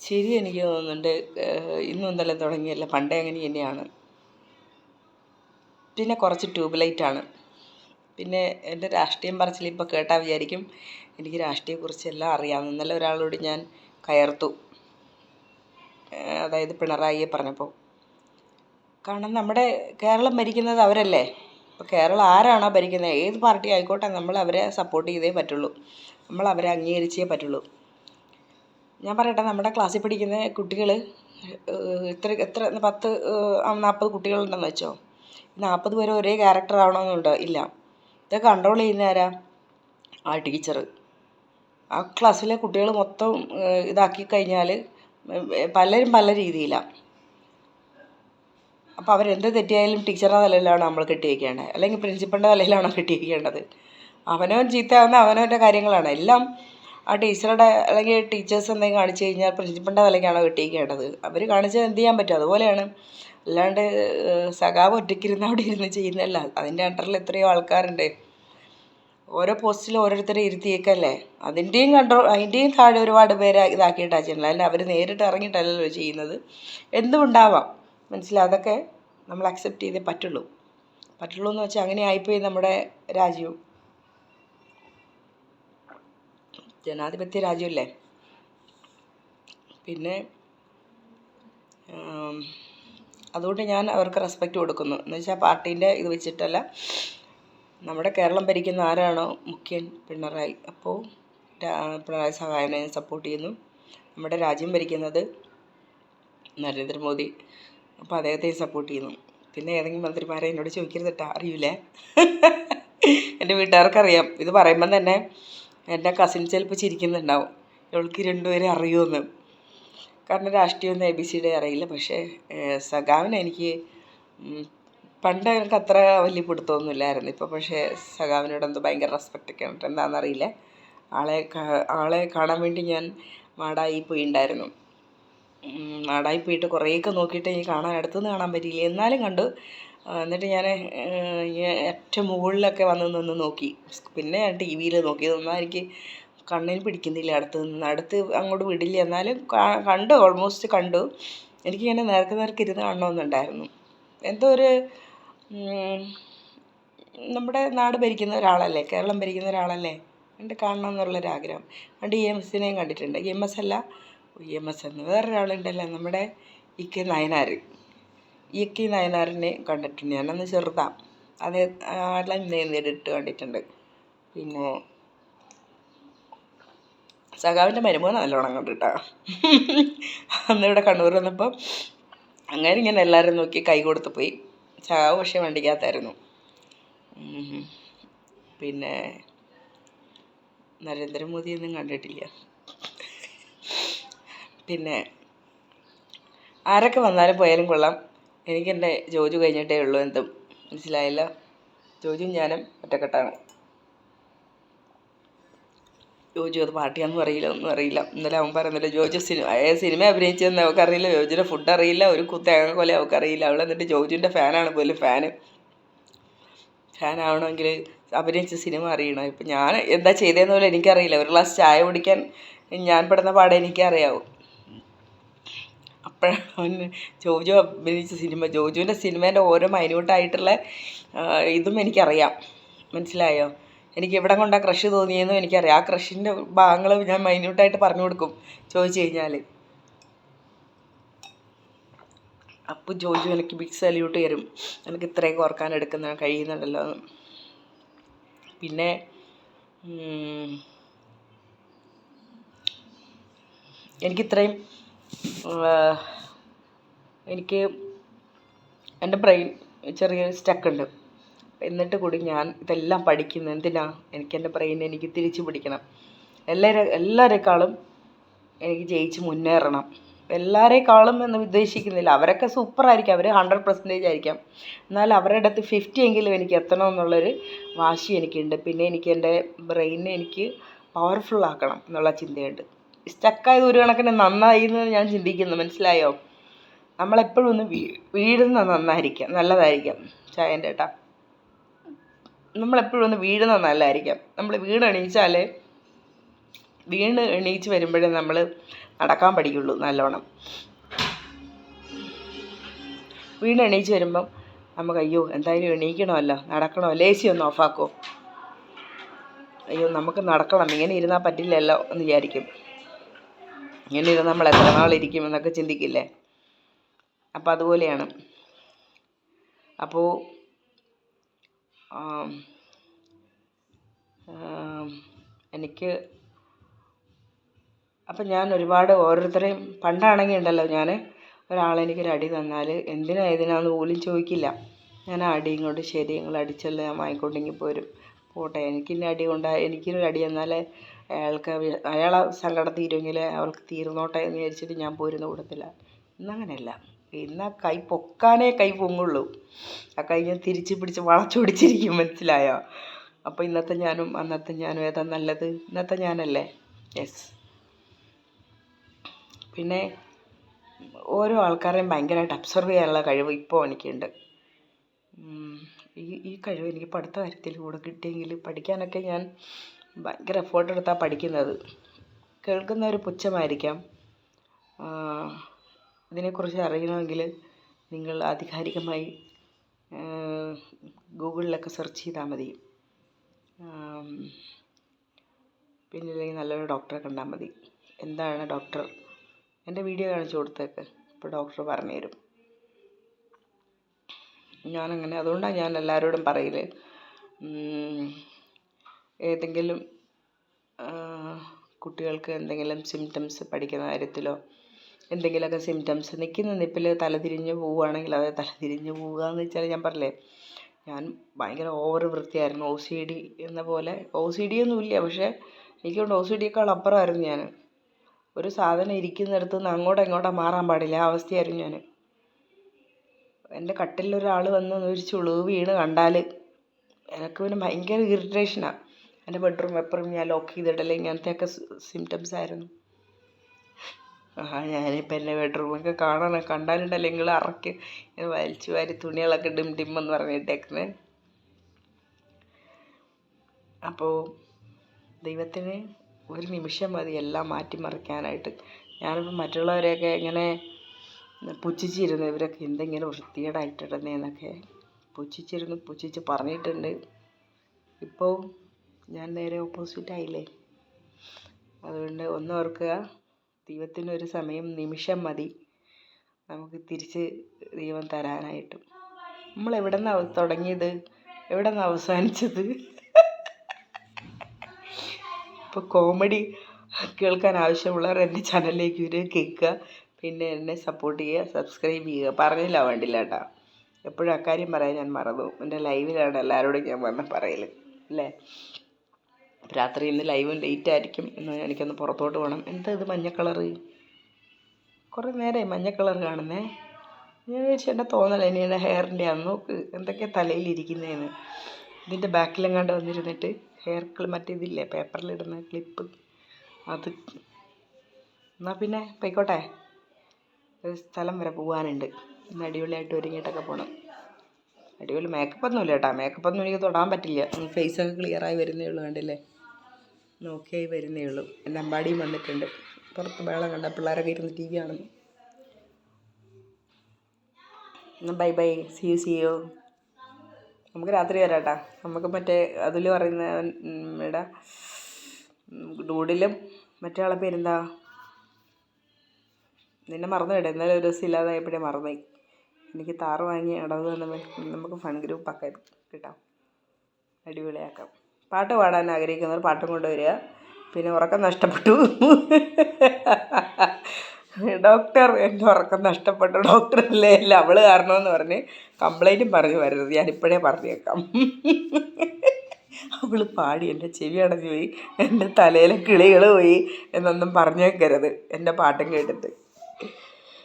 ശരി, എനിക്ക് തോന്നുന്നുണ്ട് ഇന്നും ഇന്നലെ തുടങ്ങിയല്ല, പണ്ടേ അങ്ങനെ തന്നെയാണ്. പിന്നെ കുറച്ച് ട്യൂബ് ലൈറ്റാണ്. പിന്നെ എൻ്റെ രാഷ്ട്രീയം പറച്ചിൽ ഇപ്പോൾ കേട്ടാൽ വിചാരിക്കും എനിക്ക് രാഷ്ട്രീയത്തെക്കുറിച്ചെല്ലാം അറിയാമെന്ന്. ഇന്നലെ ഒരാളോട് ഞാൻ കയർത്തു, അതായത് പിണറായിയെ പറഞ്ഞപ്പോൾ. കാരണം നമ്മുടെ കേരളം ഭരിക്കുന്നത് അവരല്ലേ. അപ്പോൾ കേരളം ആരാണോ ഭരിക്കുന്നത്, ഏത് പാർട്ടി ആയിക്കോട്ടെ, നമ്മൾ അവരെ സപ്പോർട്ട് ചെയ്തേ പറ്റുള്ളൂ, നമ്മൾ അവരെ അംഗീകരിച്ചേ പറ്റുള്ളൂ. ഞാൻ പറയട്ടെ, നമ്മുടെ ക്ലാസ്സിൽ പഠിക്കുന്ന കുട്ടികൾ എത്ര 40 കുട്ടികളുണ്ടെന്ന് വെച്ചോ. 40 പേരും ഒരേ ക്യാരക്ടർ ആവണമെന്നുണ്ടോ? ഇല്ല. ഇതൊക്കെ കൺട്രോൾ ചെയ്യുന്ന ആരാ? ആ ടീച്ചർ. ആ ക്ലാസ്സിലെ കുട്ടികൾ മൊത്തം ഇതാക്കി കഴിഞ്ഞാൽ പലരും പല രീതിയിലാണ്. അപ്പോൾ അവരെന്ത് തെറ്റിയായാലും ടീച്ചറുടെ തലയിലാണ് നമ്മൾ കെട്ടി വയ്ക്കേണ്ടത്, അല്ലെങ്കിൽ പ്രിൻസിപ്പളിൻ്റെ തലയിലാണോ കെട്ടി വയ്ക്കേണ്ടത്? അവനവൻ ചീത്തയാവുന്ന അവനവൻ്റെ കാര്യങ്ങളാണ് എല്ലാം. ആ ടീച്ചറുടെ അല്ലെങ്കിൽ ടീച്ചേഴ്സ് എന്തെങ്കിലും കാണിച്ചു കഴിഞ്ഞാൽ പ്രിൻസിപ്പളിൻ്റെ തലയ്ക്കാണോ കെട്ടി വയ്ക്കേണ്ടത്? അവർ കാണിച്ചാൽ എന്ത് ചെയ്യാൻ പറ്റും? അതുപോലെയാണ്. അല്ലാണ്ട് സഖാവ് ഒറ്റയ്ക്കിരുന്ന് അവിടെ ഇരുന്ന് ചെയ്യുന്നതല്ല. അതിൻ്റെ അണ്ടറിൽ എത്രയോ ആൾക്കാരുണ്ട്. ഓരോ പോസ്റ്റിലും ഓരോരുത്തരെ ഇരുത്തിയേക്കല്ലേ. അതിൻ്റെയും താഴെ ഒരുപാട് പേരെ ഇതാക്കിയിട്ടാണ് ചെയ്യുന്നത്. അല്ല, അവർ നേരിട്ട് ഇറങ്ങിയിട്ടല്ലല്ലോ ചെയ്യുന്നത്. എന്തുമുണ്ടാവാം, മനസ്സിലായി. അതൊക്കെ നമ്മൾ അക്സെപ്റ്റ് ചെയ്തേ പറ്റുള്ളൂ എന്ന് വെച്ചാൽ അങ്ങനെ ആയിപ്പോയി നമ്മുടെ രാജ്യവും. ജനാധിപത്യ രാജ്യമല്ലേ. പിന്നെ അതുകൊണ്ട് ഞാൻ അവർക്ക് റെസ്പെക്റ്റ് കൊടുക്കുന്നു. എന്ന് വെച്ചാൽ പാർട്ടീൻ്റെ ഇത് വെച്ചിട്ടല്ല, നമ്മുടെ കേരളം ഭരിക്കുന്ന ആരാണോ മുഖ്യൻ, പിണറായി. അപ്പോൾ പിണറായി സഹായനെ സപ്പോർട്ട് ചെയ്യുന്നു. നമ്മുടെ രാജ്യം ഭരിക്കുന്നത് നരേന്ദ്രമോദി, അപ്പോൾ അദ്ദേഹത്തെ സപ്പോർട്ട് ചെയ്യുന്നു. പിന്നെ ഏതെങ്കിലും മന്ത്രിമാരെ എന്നോട് ചോദിക്കരുത് കേട്ടോ, അറിയില്ലേ. എൻ്റെ വീട്ടുകാർക്കറിയാം. ഇത് പറയുമ്പം തന്നെ എൻ്റെ കസിൻ ചിലപ്പോൾ ചിരിക്കുന്നുണ്ടാവും, ഇവൾക്ക് രണ്ടുപേരെ അറിയുമെന്ന്. കാരണം രാഷ്ട്രീയമൊന്നും ABCD അറിയില്ല. പക്ഷേ സഖാവിനെ എനിക്ക് പണ്ട് എനിക്ക് അത്ര വലിയ പിടുത്തമൊന്നുമില്ലായിരുന്നു. ഇപ്പോൾ പക്ഷേ സഖാവിനോട് എന്തോ ഭയങ്കര റെസ്പെക്റ്റൊക്കെ ഉണ്ട്. എന്താണെന്നറിയില്ല. ആളെ കാണാൻ വേണ്ടി ഞാൻ മാടായി പോയിണ്ടായിരുന്നു. മാടായി പോയിട്ട് കുറേയൊക്കെ നോക്കിയിട്ട് എനിക്ക് അടുത്തുനിന്ന് കാണാൻ പറ്റിയില്ല, എന്നാലും കണ്ടു. എന്നിട്ട് ഞാൻ ഏറ്റവും മുകളിലൊക്കെ വന്ന് നോക്കി. പിന്നെ ഞാൻ TV നോക്കിയതൊന്നും എനിക്ക് കണ്ണിന് പിടിക്കുന്നില്ല. അടുത്ത് അങ്ങോട്ട് വിടില്ല, എന്നാലും കണ്ടു, ഓൾമോസ്റ്റ് കണ്ടു. എനിക്കിങ്ങനെ നേർക്ക് ഇരുന്ന് കാണണമെന്നുണ്ടായിരുന്നു. എന്തോ ഒരു നമ്മുടെ നാട് ഭരിക്കുന്ന ഒരാളല്ലേ, കേരളം ഭരിക്കുന്ന ഒരാളല്ലേ, കണ്ട് കാണണം എന്നുള്ളൊരാഗ്രഹം. പണ്ട് EMS കണ്ടിട്ടുണ്ട്. EMS അല്ല, EMS എന്ന് വേറൊരാളുണ്ടല്ലോ, നമ്മുടെ EK നായനാർ. EK നായനാറിനെ കണ്ടിട്ടുണ്ട്. ഞാനന്ന് ചെറുതാണ്. അതെല്ലാം നേരിട്ട് കണ്ടിട്ടുണ്ട്. പിന്നെ സഖാവിൻ്റെ മരുമോനെ നല്ലോണം കണ്ടിട്ടാ. അന്നിവിടെ കണ്ണൂർ വന്നപ്പം അങ്ങനെ ഇങ്ങനെ എല്ലാവരും നോക്കി കൈ കൊടുത്ത് പോയി. സഖാവ് പക്ഷേ വണ്ടിക്കകത്തായിരുന്നു. പിന്നെ നരേന്ദ്രമോദിയൊന്നും കണ്ടിട്ടില്ല. പിന്നെ ആരൊക്കെ വന്നാലും പോയാലും കൊള്ളാം, എനിക്കെൻ്റെ ജോജു കഴിഞ്ഞിട്ടേ ഉള്ളൂ എന്തും. മനസ്സിലായല്ലോ. ജോജും ഞാനും ഒറ്റക്കെട്ടാണ്. ജോജു അത് പാർട്ടിയാണെന്നും അറിയില്ല, ഒന്നും അറിയില്ല. ഇന്നലെ അവൻ പറയുന്നില്ല, ജോജു സിനിമ അഭിനയിച്ചതെന്ന് അവൾക്കറിയില്ല, ജോജുവിൻ്റെ ഫുഡ് അറിയില്ല, ഒരു തേങ്ങ പോലെ അവൾക്കറിയില്ല. അവൾ എന്നിട്ട് ജോജുവിൻ്റെ ഫാനാണ് പോലും. ഫാനാവണമെങ്കിൽ അഭിനയിച്ച സിനിമ അറിയണം. ഇപ്പം ഞാൻ എന്താ ചെയ്തതെന്ന് പോലും എനിക്കറിയില്ല. ഒരു ഗ്ലാസ് ചായ കുടിക്കാൻ ഞാൻ പെടുന്ന പാടെ എനിക്കറിയാവും. അപ്പോഴാണ് ജോജു അഭിനയിച്ച സിനിമ, ജോജുവിൻ്റെ സിനിമേൻ്റെ ഓരോ മൈന്യൂട്ടായിട്ടുള്ള ഇതും എനിക്കറിയാം. മനസ്സിലായോ? എനിക്ക് എവിടെ കൊണ്ടാണ് ക്രഷ് തോന്നിയെന്നും എനിക്കറിയാം. ആ ക്രഷിൻ്റെ ഭാഗങ്ങൾ ഞാൻ മൈന്യൂട്ടായിട്ട് പറഞ്ഞു കൊടുക്കും ചോദിച്ചു കഴിഞ്ഞാൽ. അപ്പോൾ ജോജു എനിക്ക് ബിഗ് സല്യൂട്ട് തരും. എനിക്ക് ഇത്രയൊക്കെ ഓർക്കാൻ കഴിയുന്നുണ്ടല്ലോ. പിന്നെ എനിക്കിത്രയും എനിക്ക് എൻ്റെ ബ്രെയിൻ ചെറിയ സ്റ്റക്കുണ്ട്. എന്നിട്ട് കൂടി ഞാൻ ഇതെല്ലാം പഠിക്കുന്നത് എന്തിനാ? എൻ്റെ ബ്രെയിൻ എനിക്ക് തിരിച്ചു പിടിക്കണം. എല്ലാവരെക്കാളും എനിക്ക് ജയിച്ച് മുന്നേറണം. എല്ലാവരെക്കാളും എന്ന് ഉദ്ദേശിക്കുന്നില്ല. അവരൊക്കെ സൂപ്പറായിരിക്കും, അവർ 100% ആയിരിക്കാം. എന്നാൽ അവരുടെ അടുത്ത് 50 എങ്കിലും എനിക്ക് എത്തണം എന്നുള്ളൊരു വാശി എനിക്കുണ്ട്. പിന്നെ എനിക്ക് എൻ്റെ ബ്രെയിനെ എനിക്ക് പവർഫുള്ളാക്കണം എന്നുള്ള ചിന്തയുണ്ട്. സ്റ്റക്കായത് ഒരു കണക്കിന് നന്നായി എന്ന് ഞാൻ ചിന്തിക്കുന്നു. മനസ്സിലായോ? നമ്മളെപ്പോഴും ഒന്ന് വീഴുന്ന നല്ലതായിരിക്കാം. ചായൻ്റെ ഏട്ടാ, നമ്മളെപ്പോഴും ഒന്ന് വീഴുന്ന നല്ലതായിരിക്കാം. നമ്മൾ വീണെണീച്ചാൽ വീണ് എണീച്ച് വരുമ്പോഴേ നമ്മൾ നടക്കാൻ പഠിക്കുള്ളൂ നല്ലോണം. വീണ് എണീച്ച് വരുമ്പം നമുക്ക് അയ്യോ എന്തായാലും എണീക്കണമല്ലോ, നടക്കണമല്ലോ, എ സി ഒന്ന് ഓഫാക്കോ, അയ്യോ നമുക്ക് നടക്കണം, ഇങ്ങനെ ഇരുന്നാൽ പറ്റില്ലല്ലോ എന്ന് വിചാരിക്കും. ഇങ്ങനെ ഇരുന്ന് നമ്മൾ എത്ര നാളിരിക്കും എന്നൊക്കെ ചിന്തിക്കില്ലേ. അപ്പം അതുപോലെയാണ്. അപ്പോൾ എനിക്ക് അപ്പം ഞാൻ ഒരുപാട് ഓരോരുത്തരെയും പണ്ടാണെങ്കിൽ ഉണ്ടല്ലോ, ഞാൻ ഒരാളെനിക്കൊരു അടി തന്നാൽ ഏതിനാന്ന് പോലും ചോദിക്കില്ല. ഞാൻ അടി ഇങ്ങോട്ട് ശരി നിങ്ങൾ അടിച്ചല്ലോ ഞാൻ വാങ്ങിക്കൊണ്ടെങ്കിൽ പോരും, പോട്ടെ എനിക്കിന്നെ അടി കൊണ്ടാൽ എനിക്കൊരു അടി തന്നാൽ അയാളെ സങ്കടം തീരുമെങ്കിൽ അവൾക്ക് തീർന്നോട്ടെ എന്ന് വിചാരിച്ചിട്ട് ഞാൻ പോരുന്ന കൂടത്തില്ല. ഇന്നങ്ങനെയല്ല. ഇന്ന് കൈ പൊക്കാനേ കൈ പൊങ്ങുള്ളൂ. ആ കൈ ഞാൻ തിരിച്ച് പിടിച്ച് വളച്ചൊടിച്ചിരിക്കും, മനസ്സിലായോ? അപ്പോൾ ഇന്നത്തെ ഞാനും അന്നത്തെ ഞാനും ഏതാ നല്ലത്? ഇന്നത്തെ ഞാനല്ലേ. യെസ്. പിന്നെ ഓരോ ആൾക്കാരെയും ഭയങ്കരമായിട്ട് അബ്സർവ് ചെയ്യാനുള്ള കഴിവ് ഇപ്പോൾ എനിക്കുണ്ട്. ഈ കഴിവ് എനിക്ക് പഠിത്ത കാര്യത്തിൽ കൂടെ കിട്ടിയെങ്കിൽ പഠിക്കാനൊക്കെ ഞാൻ ഭയങ്കര എഫേർട്ട് എടുത്താണ് പഠിക്കുന്നത്. കേൾക്കുന്നവർ പുച്ഛമായിരിക്കാം. ഇതിനെക്കുറിച്ച് അറിയണമെങ്കിൽ നിങ്ങൾ ആധികാരികമായി ഗൂഗിളിലൊക്കെ സെർച്ച് ചെയ്താൽ മതി. പിന്നെ ഇല്ലെങ്കിൽ നല്ലൊരു ഡോക്ടറെ കണ്ടാൽ മതി. എന്താണ് ഡോക്ടർ, എൻ്റെ വീഡിയോ കാണിച്ചു കൊടുത്തേക്ക്, ഇപ്പോൾ ഡോക്ടർ പറഞ്ഞു തരും. ഞാനങ്ങനെ, അതുകൊണ്ടാണ് ഞാൻ എല്ലാവരോടും പറയൽ, ഏതെങ്കിലും കുട്ടികൾക്ക് എന്തെങ്കിലും സിംറ്റംസ് പഠിക്കുന്ന കാര്യത്തിലോ എന്തെങ്കിലുമൊക്കെ സിംറ്റംസ് നിൽക്കുന്ന നിപ്പിൽ തലതിരിഞ്ഞ് പോവുകയാണെങ്കിൽ അത് തലതിരിഞ്ഞ് പോവുക എന്ന് വെച്ചാൽ ഞാൻ പറഞ്ഞില്ലേ, ഞാൻ ഭയങ്കര ഓവർ വൃത്തിയായിരുന്നു. OCD എന്ന പോലെ, OCD ഒന്നുമില്ല, പക്ഷേ എനിക്കൊണ്ട് OCDയേക്കാൾ അപ്പുറമായിരുന്നു ഞാൻ. ഒരു സാധനം ഇരിക്കുന്നിടത്ത് നിന്ന് അങ്ങോട്ടോ മാറാൻ പാടില്ല, ആ അവസ്ഥയായിരുന്നു ഞാൻ. എൻ്റെ കട്ടിലൊരാൾ വന്ന് ഒരു ചുളിവ് വീണ് കണ്ടാൽ എനിക്ക് പിന്നെ ഭയങ്കര ഇറിറ്റേഷനാണ്. എൻ്റെ ബെഡ്റൂം എപ്പോഴും ഞാൻ ലോക്ക് ചെയ്തിടൽ, ഇങ്ങനത്തെയൊക്കെ സിംറ്റംസ് ആയിരുന്നു. ഞാനിപ്പോൾ എൻ്റെ ബെഡ്റൂമൊക്കെ കണ്ടാലുണ്ടല്ലോ നിങ്ങൾ അറയ്ക്ക് വലിച്ചു വാരി തുണികളൊക്കെ ഡിമ്മെന്ന് പറഞ്ഞിട്ടേക്കുന്നത്. അപ്പോൾ ദൈവത്തിന് ഒരു നിമിഷം മതി എല്ലാം മാറ്റിമറിക്കാനായിട്ട്. ഞാനിപ്പോൾ മറ്റുള്ളവരെയൊക്കെ ഇങ്ങനെ പുച്ഛിച്ചിരുന്നു, ഇവരൊക്കെ എന്തെങ്കിലും വൃത്തികേടായിട്ടിടുന്നതെന്നൊക്കെ പുച്ഛിച്ച് പറഞ്ഞിട്ടുണ്ട്. ഇപ്പോൾ ഞാൻ നേരെ ഓപ്പോസിറ്റായില്ലേ. അതുകൊണ്ട് ഓർക്കുക, ദൈവത്തിനൊരു സമയം നിമിഷം മതി നമുക്ക് തിരിച്ച് ദൈവം തരാനായിട്ട്. നമ്മൾ എവിടെ നിന്നാണ് തുടങ്ങിയത്, എവിടെ നിന്നാണ് അവസാനിച്ചത്? ഇപ്പോൾ കോമഡി കേൾക്കാൻ ആവശ്യമുള്ളവർ എൻ്റെ ചാനലിലേക്ക് വരിക, കേൾക്കുക, പിന്നെ എന്നെ സപ്പോർട്ട് ചെയ്യുക, സബ്സ്ക്രൈബ് ചെയ്യുക. പറഞ്ഞില്ല വേണ്ടില്ല കേട്ടോ, എപ്പോഴും അക്കാര്യം പറയാൻ ഞാൻ മറന്നു. എൻ്റെ ലൈവിലാണ് എല്ലാവരോടും ഞാൻ വന്ന് പറയൽ അല്ലേ. രാത്രി ഇന്ന് ലൈവ് ലേറ്റ് ആയിരിക്കും, എന്ന് എനിക്കൊന്ന് പുറത്തോട്ട് പോകണം. എന്താ ഇത് മഞ്ഞ കളറ്? കുറേ നേരമായി മഞ്ഞ കളർ കാണുന്നേ. ഞാൻ വിചാരിച്ചു എൻ്റെ തോന്നല ഇനി എൻ്റെ ഹെയറിൻ്റെ ആണ്. നോക്ക് എന്തൊക്കെയാണ് തലയിലിരിക്കുന്നതെന്ന്. ഇതിൻ്റെ ബാക്കിലെങ്ങാണ്ട് വന്നിരുന്നിട്ട് മറ്റേതില്ലേ പേപ്പറിലിടുന്ന ക്ലിപ്പ്, അത്. എന്നാൽ പിന്നെ പോയിക്കോട്ടെ, ഒരു സ്ഥലം വരെ പോകാനുണ്ട്. ഇന്ന് അടിപൊളിയായിട്ട് ഒരുങ്ങിയിട്ടൊക്കെ പോകണം. അടിപൊളി മേക്കപ്പൊന്നുമില്ല കേട്ടോ, മേക്കപ്പൊന്നും എനിക്ക് തൊടാൻ പറ്റില്ല. ഫേസൊക്കെ ക്ലിയറായി വരുന്നേ ഉള്ളൂ, കണ്ടില്ലേ, നോക്കിയായി വരുന്നേ ഉള്ളൂ. എൻ്റെ അമ്പാടിയും വന്നിട്ടുണ്ട്. പുറത്ത് ബഹളം കണ്ട പിള്ളേരൊക്കെ ഇരുന്ന് TV കാണുന്നു. Bye bye, see you. നമുക്ക് രാത്രി വരാം കേട്ടോ. നമുക്ക് മറ്റേ അതിൽ പറയുന്ന ഇവിടെ ഡൂഡിലും മറ്റേ ആളെ പേരെന്താ, നിന്നെ മറന്നു കേട്ടോ. എന്നാലും ഒരു ദിവസം ഇല്ലാതായപ്പോഴേ മറന്നുപോയി. എനിക്ക് താറ് വാങ്ങി അടവ് നമുക്ക് ഫൺ ഗ്രൂപ്പ് ആക്കാം കേട്ടോ, അടിപൊളിയാക്കാം. പാട്ട് പാടാൻ ആഗ്രഹിക്കുന്നവർ പാട്ടും കൊണ്ടുവരിക. പിന്നെ ഉറക്കം നഷ്ടപ്പെട്ടു ഡോക്ടർ, എൻ്റെ ഉറക്കം നഷ്ടപ്പെട്ടു, ഡോക്ടറല്ലേ അല്ല അവൾ കാരണമെന്ന് പറഞ്ഞ് കംപ്ലൈൻറ്റും പറഞ്ഞു വരരുത്, ഞാനിപ്പോഴേ പറഞ്ഞേക്കാം. അവൾ പാടി എൻ്റെ ചെവി അടഞ്ഞു പോയി, എൻ്റെ തലയിലെ കിളികൾ പോയി എന്നൊന്നും പറഞ്ഞേക്കരുത് എൻ്റെ പാട്ടും കേട്ടിട്ട്.